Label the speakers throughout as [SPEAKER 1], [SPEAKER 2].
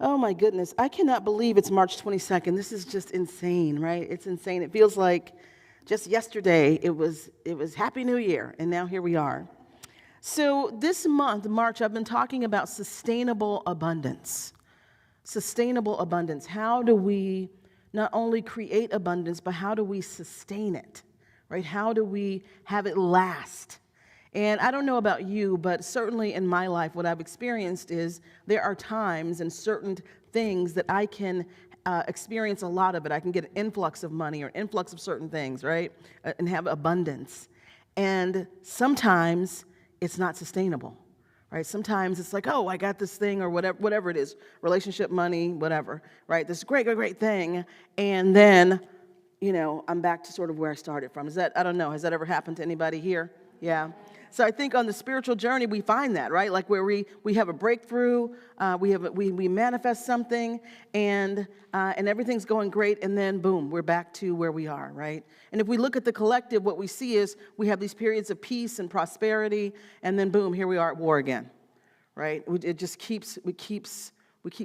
[SPEAKER 1] Oh my goodness, I cannot believe it's March 22nd. This is just insane, right? It's insane. It feels like just yesterday it was Happy New Year, and now here we are. So this month, March, I've been talking about sustainable abundance. Sustainable abundance. How do we not only create abundance, but how do we sustain it? Right? How do we have it last? And I don't know about you, but certainly in my life, what I've experienced is there are times and certain things that I can experience a lot of it. I can get an influx of money or an influx of certain things, right? And have abundance. And sometimes it's not sustainable, right? Sometimes it's like, oh, I got this thing or whatever it is, relationship, money, whatever, right? This great, great, great thing. And then, I'm back to sort of where I started from. I don't know, has that ever happened to anybody here? Yeah. So I think on the spiritual journey, we find that, right? Like where we have a breakthrough, we manifest something, and everything's going great, and then boom, we're back to where we are, right? And if we look at the collective, what we see is we have these periods of peace and prosperity, and then boom, here we are at war again, right? It just we keep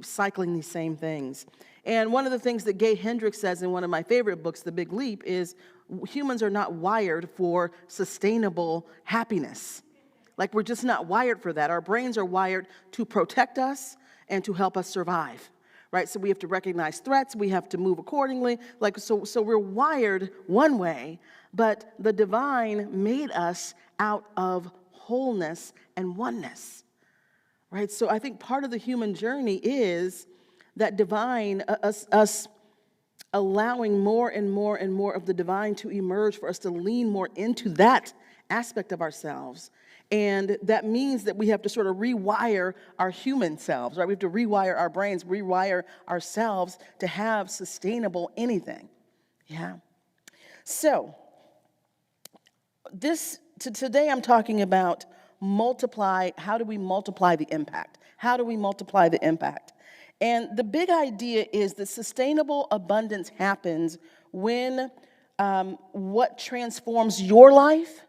[SPEAKER 1] cycling these same things. And one of the things that Gay Hendricks says in one of my favorite books, The Big Leap, is humans are not wired for sustainable happiness. Like, we're just not wired for that. Our brains are wired to protect us and to help us survive, right? So we have to recognize threats. We have to move accordingly. So we're wired one way, but the divine made us out of wholeness and oneness, right? So I think part of the human journey is that divine, us allowing more and more and more of the divine to emerge, for us to lean more into that aspect of ourselves. And that means that we have to sort of rewire our human selves, right? We have to rewire our brains, rewire ourselves to have sustainable anything. Yeah. So today I'm talking about how do we multiply the impact? How do we multiply the impact? And the big idea is that sustainable abundance happens when what transforms your life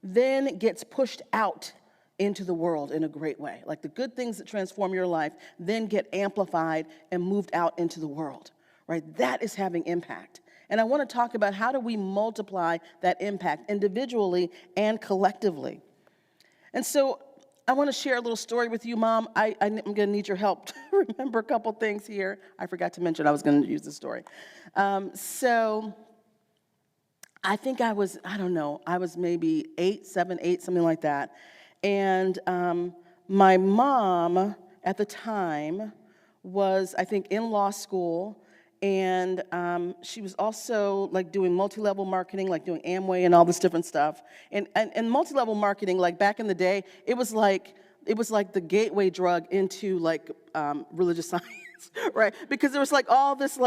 [SPEAKER 1] then gets pushed out into the world in a great way. Like the good things that transform your life then get amplified and moved out into the world, right? That is having impact. And I want to talk about how do we multiply that impact individually and collectively. And so I want to share a little story with you, Mom. I'm going to need your help to remember a couple things here. I forgot to mention I was going to use the story. So I think I was maybe 7, 8, something like that. And my mom at the time was, I think, in law school. And she was also like doing multi-level marketing, like doing Amway and all this different stuff. And multi-level marketing, like back in the day, it was like the gateway drug into like religious science, right? Because there was like all this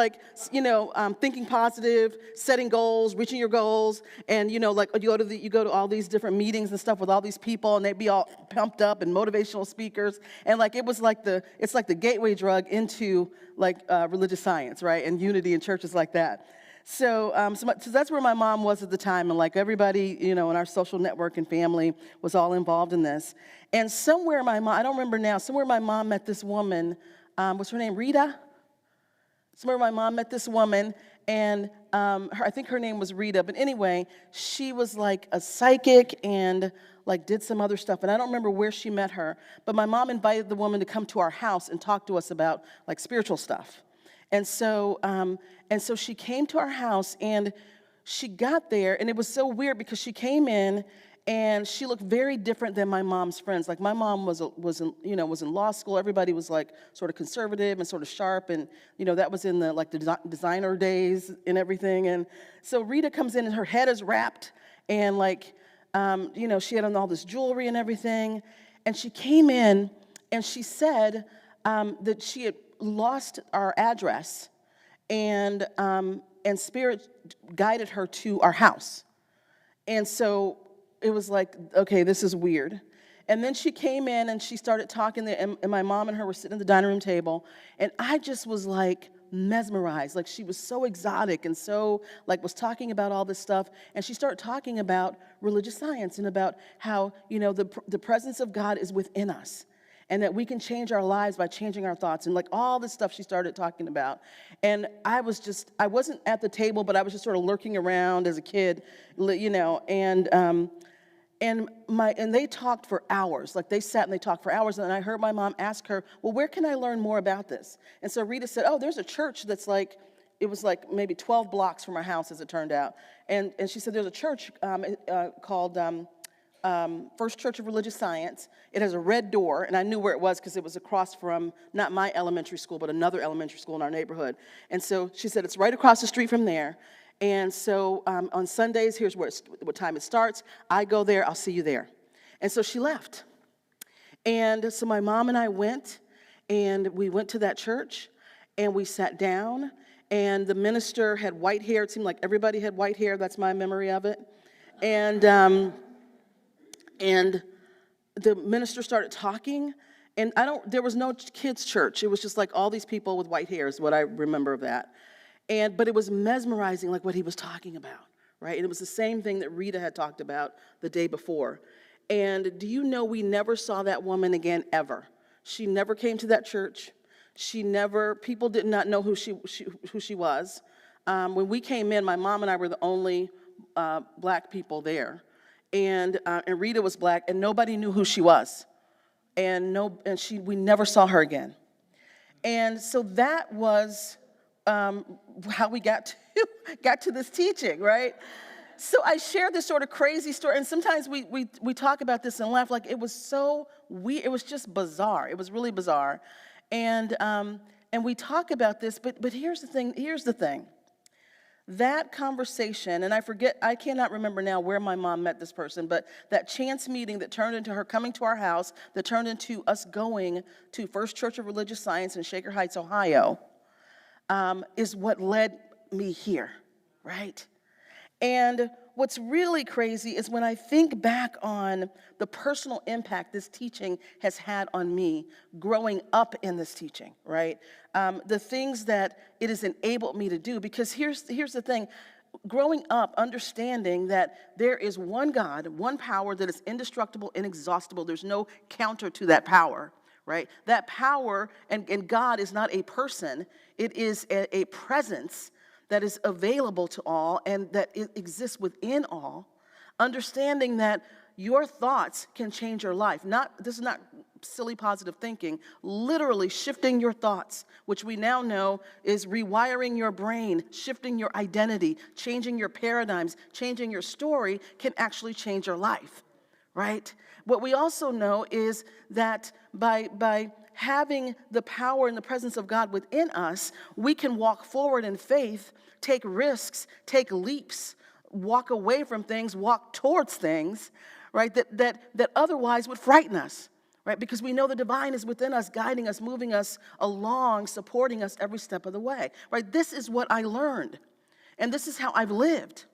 [SPEAKER 1] thinking positive, setting goals, reaching your goals, and you go to all these different meetings and stuff with all these people, and they'd be all pumped up and motivational speakers, and like it's like the gateway drug into like religious science, right? And unity in churches like that. So that's where my mom was at the time, and like everybody, in our social network and family was all involved in this. And somewhere my mom, I don't remember now, somewhere my mom met this woman, what's her name, Rita? Somewhere my mom met this woman, and I think her name was Rita, but anyway, she was like a psychic and like did some other stuff, and I don't remember where she met her, but my mom invited the woman to come to our house and talk to us about like spiritual stuff. And so she came to our house, and she got there, and it was so weird because she came in, and she looked very different than my mom's friends. Like my mom was in law school. Everybody was like sort of conservative and sort of sharp, and that was in the designer days and everything. And so Rita comes in, and her head is wrapped, and she had on all this jewelry and everything. And she came in, and she said that she had lost our address, and Spirit guided her to our house. And so it was like, okay, this is weird. And then she came in, and she started talking there, and my mom and her were sitting at the dining room table, and I just was like mesmerized. Like she was so exotic and so was talking about all this stuff, and she started talking about religious science and about how the presence of God is within us. and that we can change our lives by changing our thoughts, and like all this stuff she started talking about. And I wasn't at the table, but I was just sort of lurking around as a kid, you know, and they talked for hours. Like, they sat and they talked for hours, and I heard my mom ask her, well, where can I learn more about this? And so Rita said, oh, there's a church that's like, it was like maybe 12 blocks from our house, as it turned out. And she said, there's a church called First Church of Religious Science. It has a red door, and I knew where it was because it was across from, not my elementary school, but another elementary school in our neighborhood. And so she said, it's right across the street from there. And so on Sundays, here's what time it starts. I go there, I'll see you there. And so she left. And so my mom and I went, and we went to that church, and we sat down, and the minister had white hair. It seemed like everybody had white hair. That's my memory of it. And the minister started talking, and there was no kids' church. It was just like all these people with white hair is what I remember of that. But it was mesmerizing, like what he was talking about, right? And it was the same thing that Rita had talked about the day before. And do you know, we never saw that woman again, ever. She never came to that church. People did not know who she was. When we came in, my mom and I were the only black people there. And Rita was black, and nobody knew who she was. We never saw her again. And so that was how we got to this teaching, right? So I share this sort of crazy story, and sometimes we talk about this and laugh, like it was so weird. It was just bizarre. It was really bizarre, and we talk about this. But here's the thing. That conversation, and I cannot remember now where my mom met this person, but that chance meeting that turned into her coming to our house, that turned into us going to First Church of Religious Science in Shaker Heights, Ohio, is what led me here, right? And what's really crazy is when I think back on the personal impact this teaching has had on me growing up in this teaching, right? The things that it has enabled me to do, because here's the thing. Growing up, understanding that there is one God, one power that is indestructible, inexhaustible. There's no counter to that power, right? That power, and God is not a person. It is a presence that is available to all and that it exists within all. Understanding that your thoughts can change your life. This is not silly positive thinking. Literally shifting your thoughts, which we now know is rewiring your brain, shifting your identity, changing your paradigms, changing your story can actually change your life, right? What we also know is that by having the power and the presence of God within us, we can walk forward in faith, take risks, take leaps, walk away from things, walk towards things, right, that otherwise would frighten us, right? Because we know the divine is within us, guiding us, moving us along, supporting us every step of the way, right? This is what I learned, and this is how I've lived,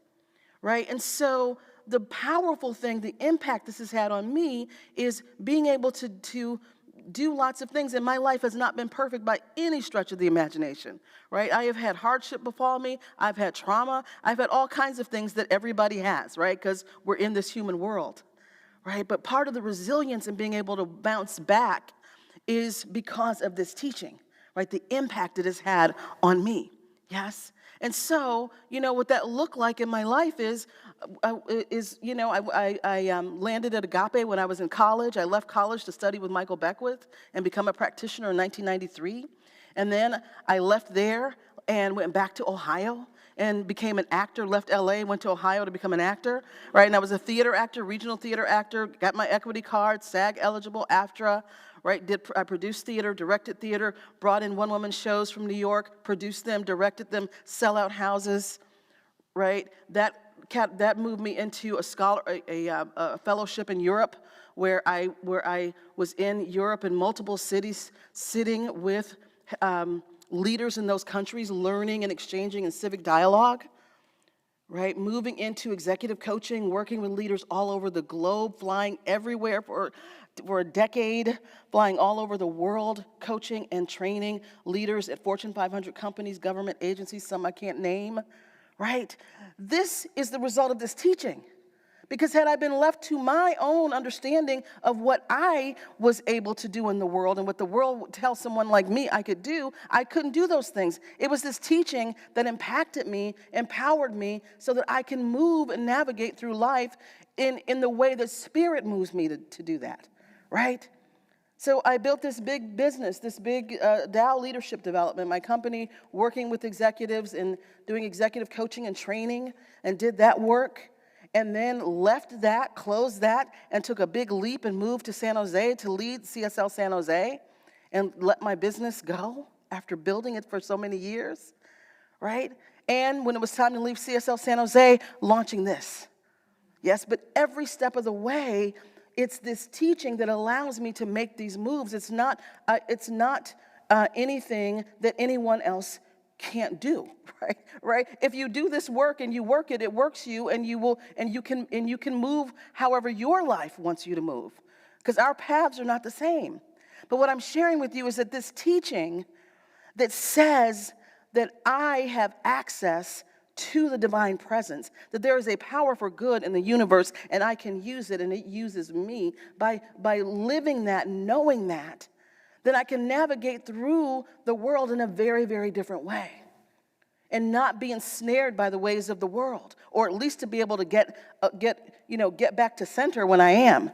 [SPEAKER 1] right? And so the powerful thing, the impact this has had on me is being able to do lots of things, and my life has not been perfect by any stretch of the imagination, right? I have had hardship befall me. I've had trauma. I've had all kinds of things that everybody has, right? Because we're in this human world, right? But part of the resilience and being able to bounce back is because of this teaching, right? The impact it has had on me, yes? And so, what that looked like in my life is I landed at Agape when I was in college. I left college to study with Michael Beckwith and become a practitioner in 1993. And then I left there and went back to Ohio and became an actor, left LA, went to Ohio to become an actor, right? And I was a theater actor, regional theater actor, got my equity card, SAG eligible, AFTRA, right? I produced theater, directed theater, brought in one-woman shows from New York, produced them, directed them, sellout houses, right? That moved me into a fellowship in Europe, where I was in Europe in multiple cities, sitting with leaders in those countries, learning and exchanging in civic dialogue, right? Moving into executive coaching, working with leaders all over the globe, flying everywhere for a decade, flying all over the world, coaching and training leaders at Fortune 500 companies, government agencies, some I can't name, right? This is the result of this teaching, Because had I been left to my own understanding of what I was able to do in the world and what the world would tell someone like me I could do, I couldn't do those things. It was this teaching that impacted me, empowered me, so that I can move and navigate through life in the way the Spirit moves me to do that, right? So I built this big business, this big Dow leadership development, my company working with executives and doing executive coaching and training, and did that work. And then left that, closed that, and took a big leap and moved to San Jose to lead CSL San Jose and let my business go after building it for so many years, right? And when it was time to leave CSL San Jose, launching this. Yes, but every step of the way, it's this teaching that allows me to make these moves. It's not anything that anyone else can't do, right? If you do this work and you work it, it works you, and you can move however your life wants you to move, because our paths are not the same. But what I'm sharing with you is that this teaching that says that I have access to the divine presence, that there is a power for good in the universe, and I can use it, and it uses me by living that, knowing that. Then I can navigate through the world in a very, very different way and not be ensnared by the ways of the world, or at least to be able to get back to center when I am.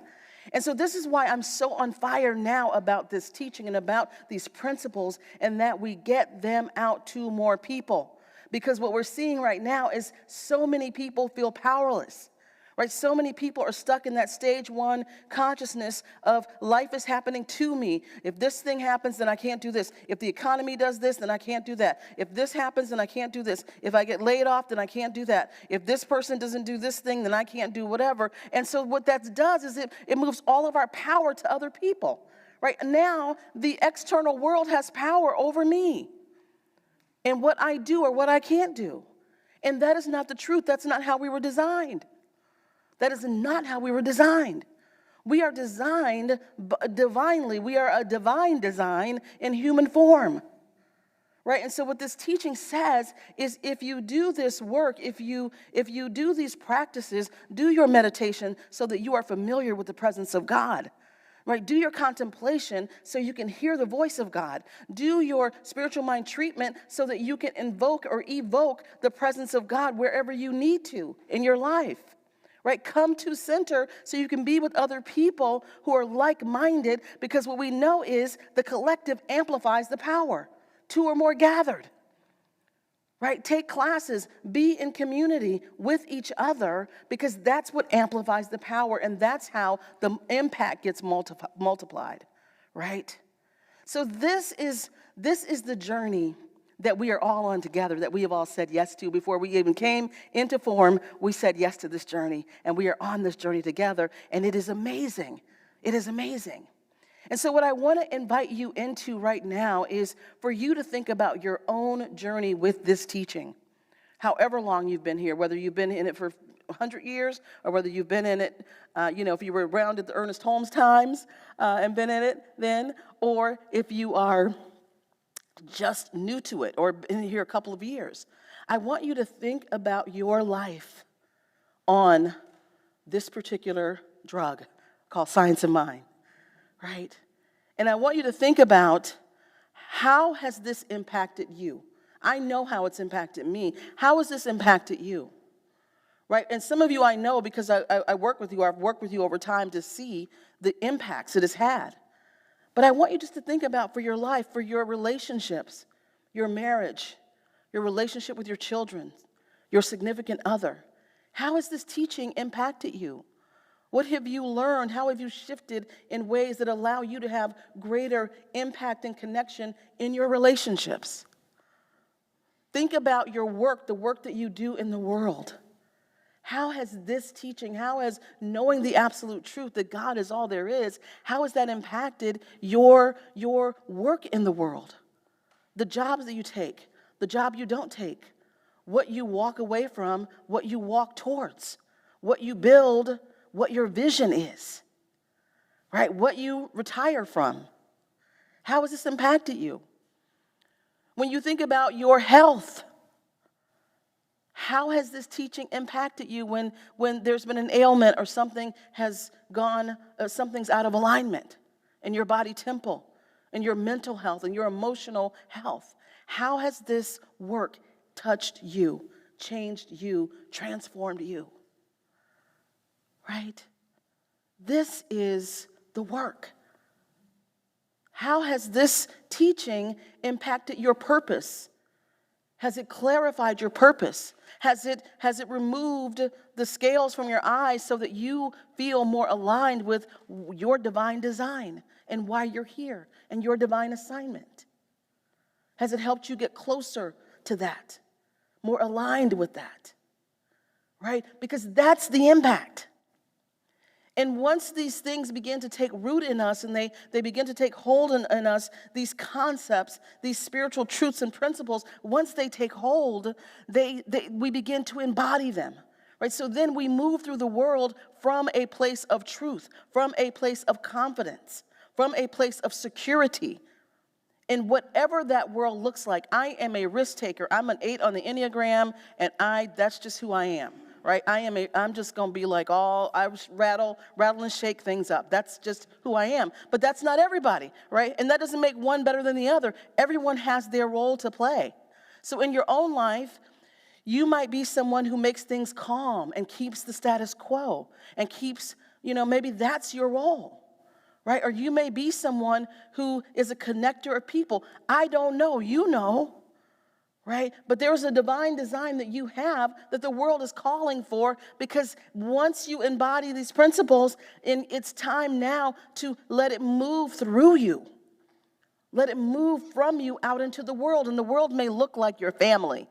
[SPEAKER 1] And so this is why I'm so on fire now about this teaching and about these principles, and that we get them out to more people. Because what we're seeing right now is so many people feel powerless. Right? So many people are stuck in that stage one consciousness of life is happening to me. If this thing happens, then I can't do this. If the economy does this, then I can't do that. If this happens, then I can't do this. If I get laid off, then I can't do that. If this person doesn't do this thing, then I can't do whatever. And so what that does is it moves all of our power to other people. Right? Now, the external world has power over me and what I do or what I can't do. And that is not the truth. That's not how we were designed. That is not how we were designed. We are designed divinely. We are a divine design in human form. Right? And so what this teaching says is if you do this work, if you do these practices, do your meditation so that you are familiar with the presence of God. Right? Do your contemplation so you can hear the voice of God. Do your spiritual mind treatment so that you can invoke or evoke the presence of God wherever you need to in your life. Right? Come to center so you can be with other people who are like-minded, because what we know is the collective amplifies the power. Two or more gathered. Right? Take classes, be in community with each other, because that's what amplifies the power, and that's how the impact gets multiplied. Right? So this is the journey that we are all on together, that we have all said yes to. Before we even came into form, we said yes to this journey, and we are on this journey together, and it is amazing. It is amazing. And so what I want to invite you into right now is for you to think about your own journey with this teaching. However long you've been here, whether you've been in it for 100 years or whether you've been in it, if you were around at the Ernest Holmes times and been in it then, or if you are just new to it or been here a couple of years. I want you to think about your life on this particular drug called Science of Mind, right? And I want you to think about, how has this impacted you? I know how it's impacted me. How has this impacted you? Right? And some of you I know because I work with you, I've worked with you over time to see the impacts it has had. But I want you just to think about for your life, for your relationships, your marriage, your relationship with your children, your significant other. How has this teaching impacted you? What have you learned? How have you shifted in ways that allow you to have greater impact and connection in your relationships? Think about your work, the work that you do in the world. How has this teaching, how has knowing the absolute truth that God is all there is, how has that impacted your work in the world? The jobs that you take, the job you don't take, what you walk away from, what you walk towards, what you build, what your vision is, right? What you retire from. How has this impacted you? When you think about your health, How has this teaching impacted you when there's been an ailment or something has gone, something's out of alignment in your body temple, in your mental health, and your emotional health? How has this work touched you, changed you, transformed you? Right? This is the work. How has this teaching impacted your purpose? Has it clarified your purpose? Has it removed the scales from your eyes so that you feel more aligned with your divine design and why you're here and your divine assignment? Has it helped you get closer to that, more aligned with that? Right? Because that's the impact. And once these things begin to take root in us and they begin to take hold in us, these concepts, these spiritual truths and principles, once they take hold, we begin to embody them. Right? So then we move through the world from a place of truth, from a place of confidence, from a place of security. And whatever that world looks like, I am a risk taker. I'm an 8 on the Enneagram, and that's just who I am. Right? I'm just going to be like I rattle and shake things up. That's just who I am. But that's not everybody, right? And that doesn't make one better than the other. Everyone has their role to play. So in your own life, you might be someone who makes things calm and keeps the status quo and keeps, maybe that's your role, right? Or you may be someone who is a connector of people. I don't know, you know. Right? But there's a divine design that you have that the world is calling for, because once you embody these principles, it's time now to let it move through you. Let it move from you out into the world. And the world may look like your family,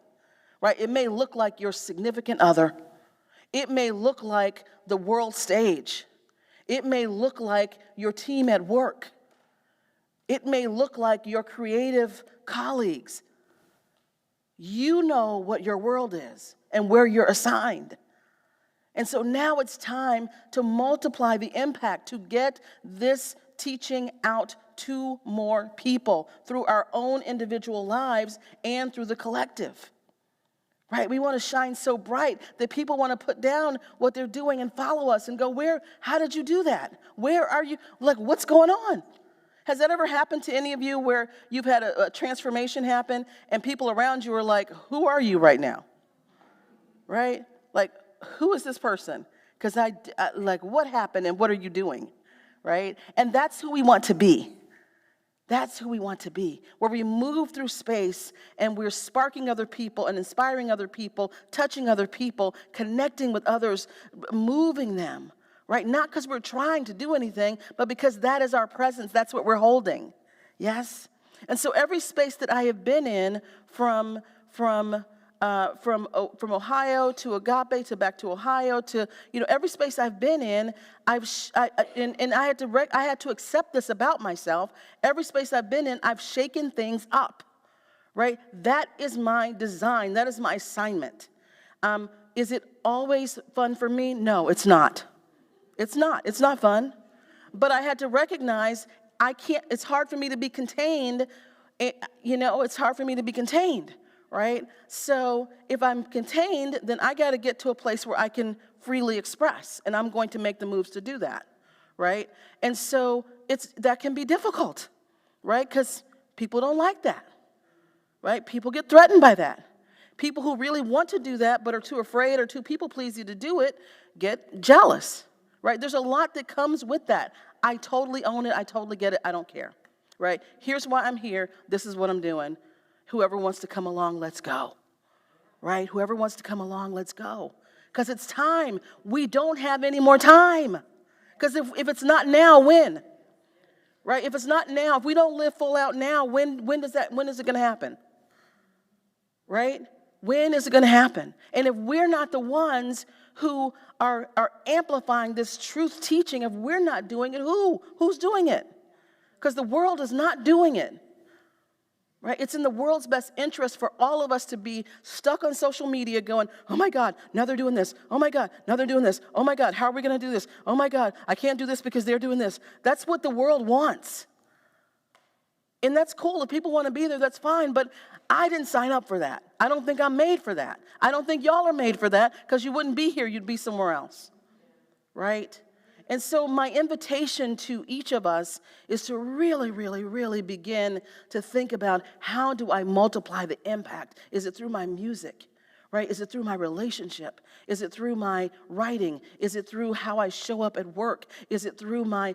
[SPEAKER 1] right? It may look like your significant other. It may look like the world stage. It may look like your team at work. It may look like your creative colleagues. You know what your world is and where you're assigned. And so now it's time to multiply the impact, to get this teaching out to more people through our own individual lives and through the collective. Right? We want to shine so bright that people want to put down what they're doing and follow us and go, how did you do that? Where are you? Like, what's going on? Has that ever happened to any of you where you've had a transformation happen and people around you are like, who are you right now? Right? Like, who is this person? Because what happened and what are you doing? Right? And that's who we want to be. That's who we want to be, where we move through space and we're sparking other people and inspiring other people, touching other people, connecting with others, moving them. Right? Not because we're trying to do anything, but because that is our presence. That's what we're holding. Yes? And so every space that I have been in, from Ohio to Agape to back to Ohio to, every space I've been in, I had to accept this about myself. Every space I've been in, I've shaken things up. Right? That is my design. That is my assignment. Is it always fun for me? No, it's not. It's not fun. But I had to recognize it's hard for me to be contained. It's hard for me to be contained, right? So if I'm contained, then I got to get to a place where I can freely express, and I'm going to make the moves to do that, right? And so that can be difficult, right? Because people don't like that, right? People get threatened by that. People who really want to do that but are too afraid or too people-pleasy to do it get jealous. Right? There's a lot that comes with that. I totally own it. I totally get it. I don't care. Right? Here's why I'm here. This is what I'm doing. Whoever wants to come along, let's go. Right? Whoever wants to come along, let's go. Because it's time. We don't have any more time. Because if it's not now, when? Right? If it's not now, if we don't live full out now, when is it going to happen? Right? When is it going to happen? And if we're not the ones who are amplifying this truth teaching, if we're not doing it, who's doing it? Because the world is not doing it. Right? It's in the world's best interest for all of us to be stuck on social media going, oh my God, now they're doing this. Oh my God, now they're doing this. Oh my God, how are we going to do this? Oh my God, I can't do this because they're doing this. That's what the world wants. And that's cool. If people want to be there, that's fine. But I didn't sign up for that. I don't think I'm made for that. I don't think y'all are made for that, because you wouldn't be here. You'd be somewhere else, right? And so my invitation to each of us is to really, really, really begin to think about, how do I multiply the impact? Is it through my music? Right? Is it through my relationship? Is it through my writing? Is it through how I show up at work? Is it through my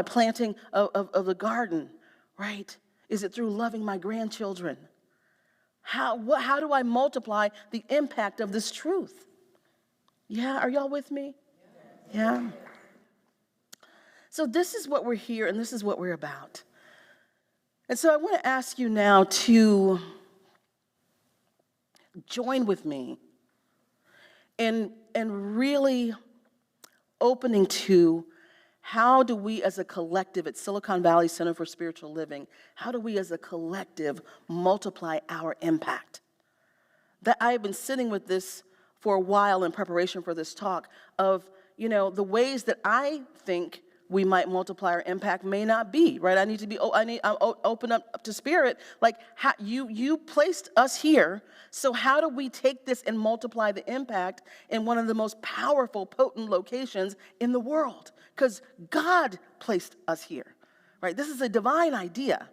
[SPEAKER 1] planting of the garden? Right? Is it through loving my grandchildren? How do I multiply the impact of this truth? Yeah, are y'all with me? Yeah. So this is what we're here, and this is what we're about. And so I want to ask you now to join with me in really opening to, how do we as a collective at Silicon Valley Center for Spiritual Living, how do we as a collective multiply our impact? That I have been sitting with this for a while in preparation for this talk, of, the ways that I think we might multiply our impact may not be, right? I'm open up to Spirit. Like, how, you placed us here, so how do we take this and multiply the impact in one of the most powerful, potent locations in the world? Because God placed us here, right? This is a divine idea.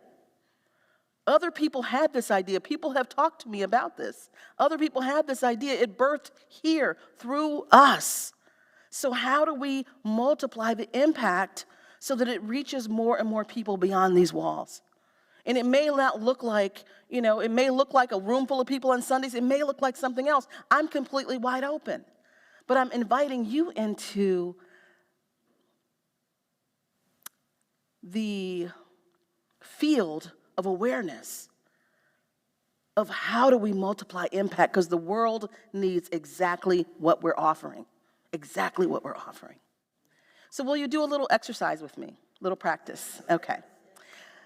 [SPEAKER 1] Other people had this idea. People have talked to me about this. Other people had this idea. It birthed here through us. So how do we multiply the impact so that it reaches more and more people beyond these walls? And it may not look like, it may look like a room full of people on Sundays. It may look like something else. I'm completely wide open. But I'm inviting you into the field of awareness of, how do we multiply impact? Because the world needs exactly what we're offering. Exactly what we're offering. So will you do a little exercise with me? A little practice. Okay.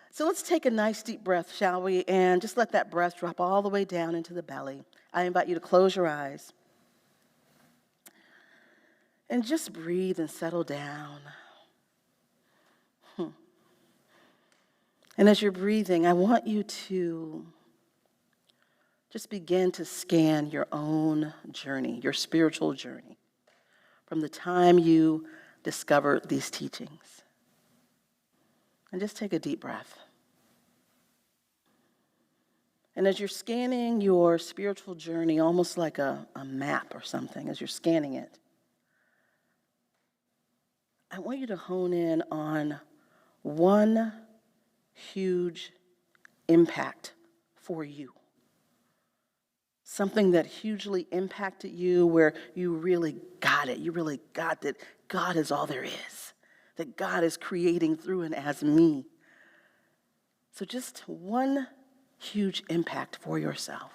[SPEAKER 1] So let's take a nice deep breath, shall we? And just let that breath drop all the way down into the belly. I invite you to close your eyes. And just breathe and settle down. And as you're breathing, I want you to just begin to scan your own journey, your spiritual journey, from the time you discovered these teachings. And just take a deep breath. And as you're scanning your spiritual journey, almost like a map or something, as you're scanning it, I want you to hone in on one huge impact for you. Something that hugely impacted you, where you really got it. You really got that God is all there is. That God is creating through and as me. So just one huge impact for yourself.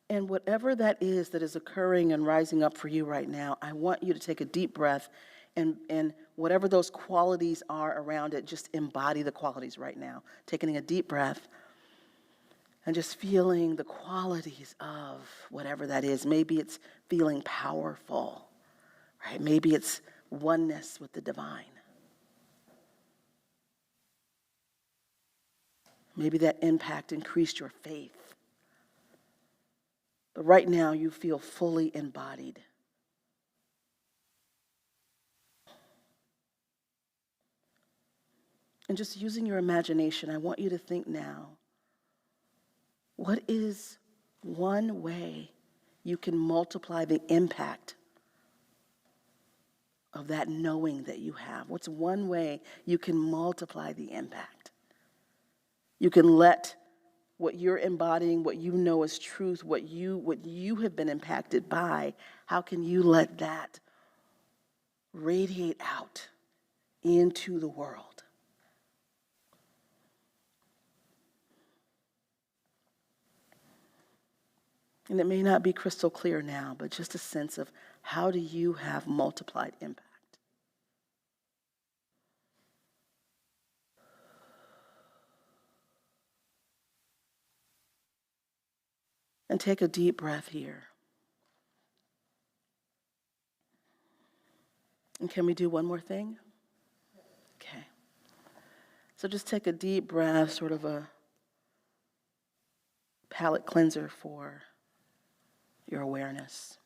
[SPEAKER 1] And whatever that is occurring and rising up for you right now, I want you to take a deep breath, and whatever those qualities are around it, just embody the qualities right now. Taking a deep breath and just feeling the qualities of whatever that is. Maybe it's feeling powerful, right? Maybe it's oneness with the divine. Maybe that impact increased your faith. But right now you feel fully embodied. And just using your imagination, I want you to think now, what is one way you can multiply the impact of that knowing that you have? What's one way you can multiply the impact? You can let what you're embodying, what you know as truth, what you have been impacted by, how can you let that radiate out into the world? And it may not be crystal clear now, but just a sense of, how do you have multiplied impact? And take a deep breath here. And can we do one more thing? Okay. So just take a deep breath, sort of a palate cleanser for your awareness.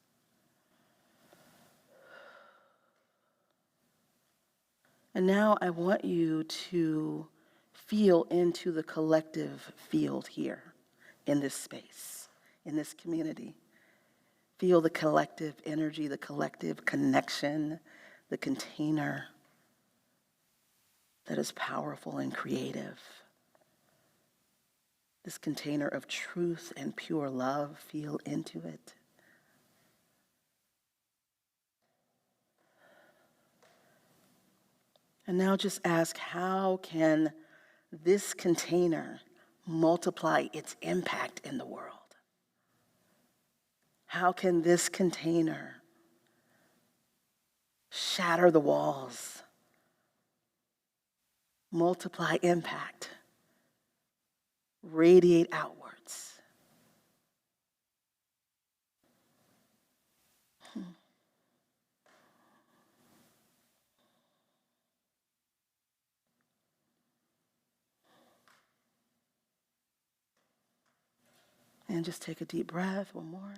[SPEAKER 1] And now I want you to feel into the collective field here in this space, in this community. Feel the collective energy, the collective connection, the container that is powerful and creative. This container of truth and pure love, feel into it. And now just ask, how can this container multiply its impact in the world? How can this container shatter the walls, multiply impact, radiate outwards? And just take a deep breath, one more.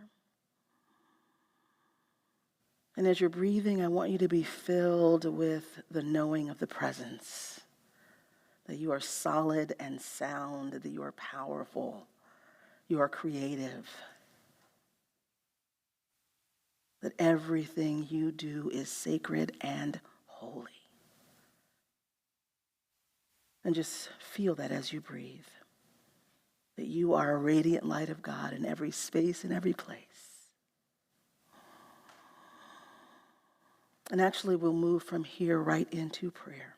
[SPEAKER 1] And as you're breathing, I want you to be filled with the knowing of the presence, that you are solid and sound, that you are powerful, you are creative, that everything you do is sacred and holy. And just feel that as you breathe, that you are a radiant light of God in every space, in every place. And actually, we'll move from here right into prayer.